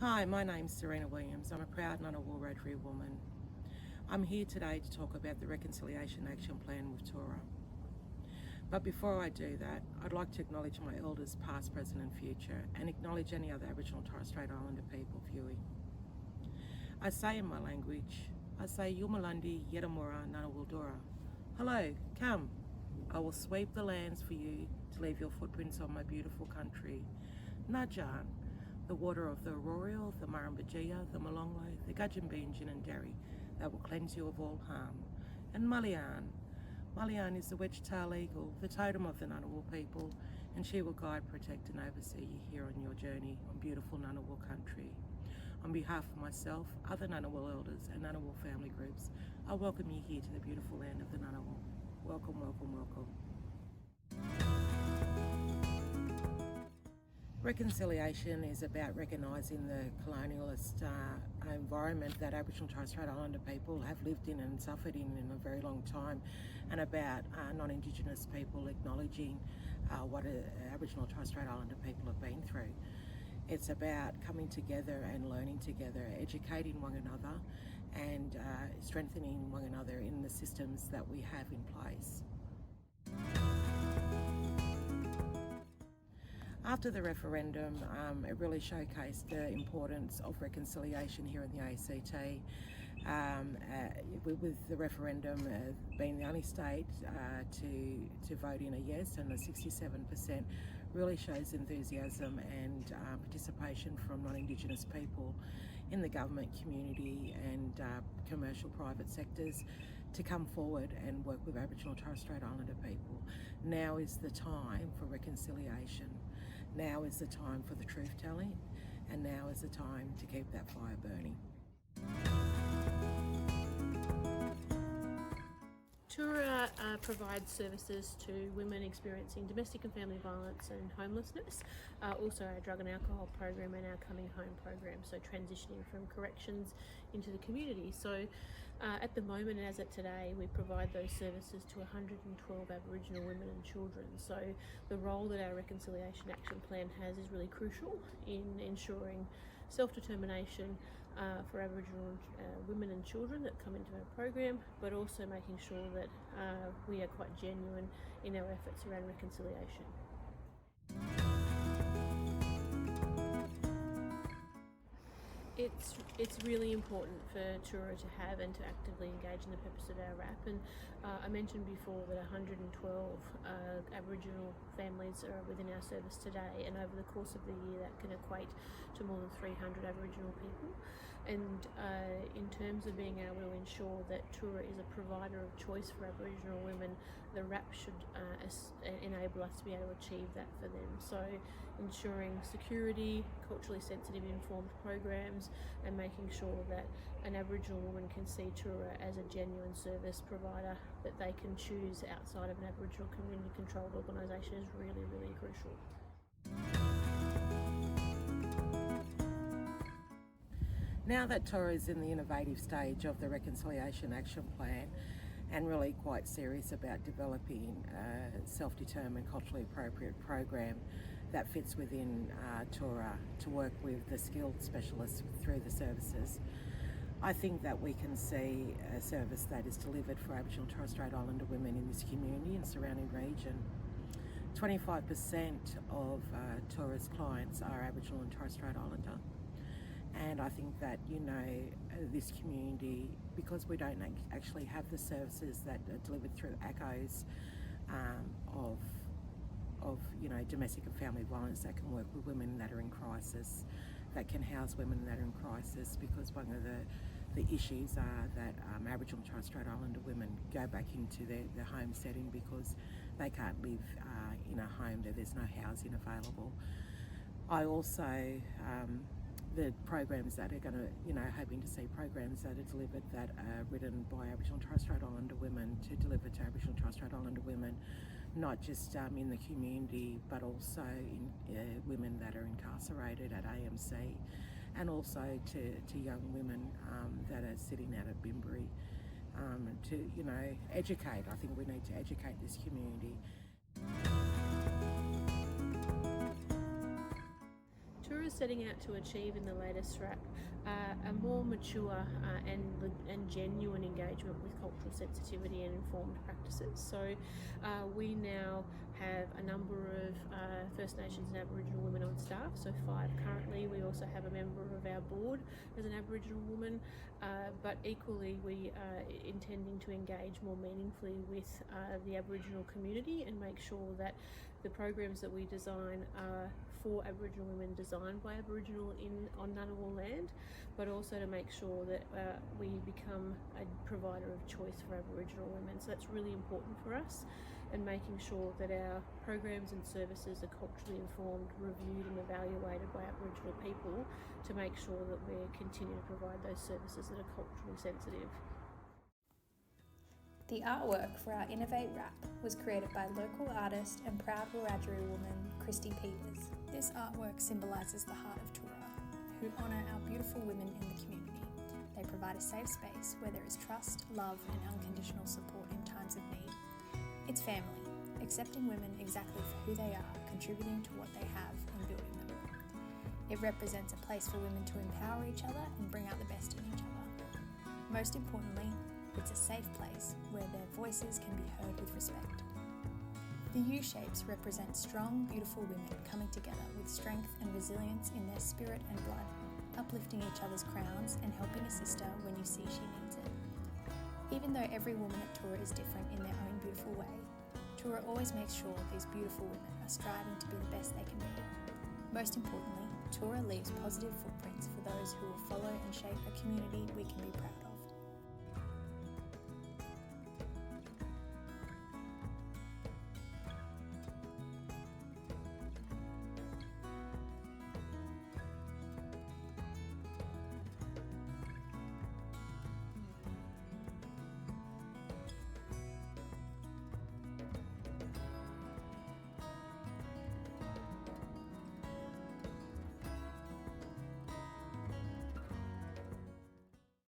Hi, my name's Serena Williams. I'm a proud Ngunnawal Rotary woman. I'm here today to talk about the Reconciliation Action Plan with Toora. But before I do that, I'd like to acknowledge my elders past, present and future, and acknowledge any other Aboriginal Torres Strait Islander people viewing. I say in my language, I say Yumalandi Yedamura Ngunnawal. Hello, come. I will sweep the lands for you to leave your footprints on my beautiful country. Najan, the water of the Arroyo, the Murrumbidgee, the Molonglo, the Gudgeonbeanjin and Derry, that will cleanse you of all harm. And Mullian. Mullian is the wedge-tailed eagle, the totem of the Ngunnawal people, and she will guide, protect and oversee you here on your journey on beautiful Ngunnawal country. On behalf of myself, other Ngunnawal elders and Ngunnawal family groups, I welcome you here to the beautiful land of the Ngunnawal. Welcome, welcome, welcome. Reconciliation is about recognising the colonialist environment that Aboriginal and Torres Strait Islander people have lived in and suffered in a very long time, and about non-Indigenous people acknowledging what Aboriginal and Torres Strait Islander people have been through. It's about coming together and learning together, educating one another and strengthening one another in the systems that we have in place. After the referendum, it really showcased the importance of reconciliation here in the ACT. With the referendum being the only state to vote in a yes, and the 67% really shows enthusiasm and participation from non-Indigenous people in the government, community and commercial private sectors to come forward and work with Aboriginal and Torres Strait Islander people. Now is the time for reconciliation. Now is the time for the truth telling, and now is the time to keep that fire burning. Toora provides services to women experiencing domestic and family violence and homelessness, also our drug and alcohol program and our coming home program, so transitioning from corrections into the community. So at the moment, as at today, we provide those services to 112 Aboriginal women and children. So the role that our Reconciliation Action Plan has is really crucial in ensuring self-determination for Aboriginal women and children that come into our program, but also making sure that we are quite genuine in our efforts around reconciliation. It's really important for Toora to have and to actively engage in the purpose of our RAP, and I mentioned before that 112 Aboriginal families are within our service today, and over the course of the year that can equate to more than 300 Aboriginal people. And in terms of being able to ensure that Toora is a provider of choice for Aboriginal women, the RAP should enable us to be able to achieve that for them. So ensuring security, culturally sensitive informed programs, and making sure that an Aboriginal woman can see Toora as a genuine service provider that they can choose outside of an Aboriginal community controlled organisation is really, really crucial. Now that Toora is in the innovative stage of the Reconciliation Action Plan and really quite serious about developing a self-determined, culturally appropriate program that fits within Toora to work with the skilled specialists through the services, I think that we can see a service that is delivered for Aboriginal and Torres Strait Islander women in this community and surrounding region. 25% of Toora's clients are Aboriginal and Torres Strait Islander. And I think that, this community, because we don't actually have the services that are delivered through ACOs of domestic and family violence that can work with women that are in crisis, that can house women that are in crisis, because one of the issues are that Aboriginal and Torres Strait Islander women go back into their home setting because they can't live in a home that there's no housing available. I also the programs that are going to, hoping to see programs that are delivered that are written by Aboriginal and Torres Strait Islander women to deliver to Aboriginal and Torres Strait Islander women, not just in the community, but also in women that are incarcerated at AMC, and also to young women that are sitting out at Bimberi, to, educate. I think we need to educate this community. is setting out to achieve in the latest RAP a more mature and genuine engagement with cultural sensitivity and informed practices. So we now have a number of First Nations and Aboriginal women on staff, so 5 currently. We also have a member of our board as an Aboriginal woman, but equally we are intending to engage more meaningfully with the Aboriginal community and make sure that the programs that we design are for Aboriginal women, designed by Aboriginal on Ngunnawal land, but also to make sure that we become a provider of choice for Aboriginal women. So that's really important for us, and making sure that our programs and services are culturally informed, reviewed and evaluated by Aboriginal people to make sure that we continue to provide those services that are culturally sensitive. The artwork for our Innovate wrap was created by local artist and proud Wiradjuri woman Kristie Peters. This artwork symbolises the heart of Toora, who honour our beautiful women in the community. They provide a safe space where there is trust, love and unconditional support in times of need. It's family, accepting women exactly for who they are, contributing to what they have and building them. It represents a place for women to empower each other and bring out the best in each other. Most importantly, it's a safe place where their voices can be heard with respect. The U-shapes represent strong, beautiful women coming together with strength and resilience in their spirit and blood, uplifting each other's crowns and helping a sister when you see she needs it. Even though every woman at Toora is different in their own beautiful way, Toora always makes sure these beautiful women are striving to be the best they can be. Most importantly, Toora leaves positive footprints for those who will follow and shape a community we can be proud of.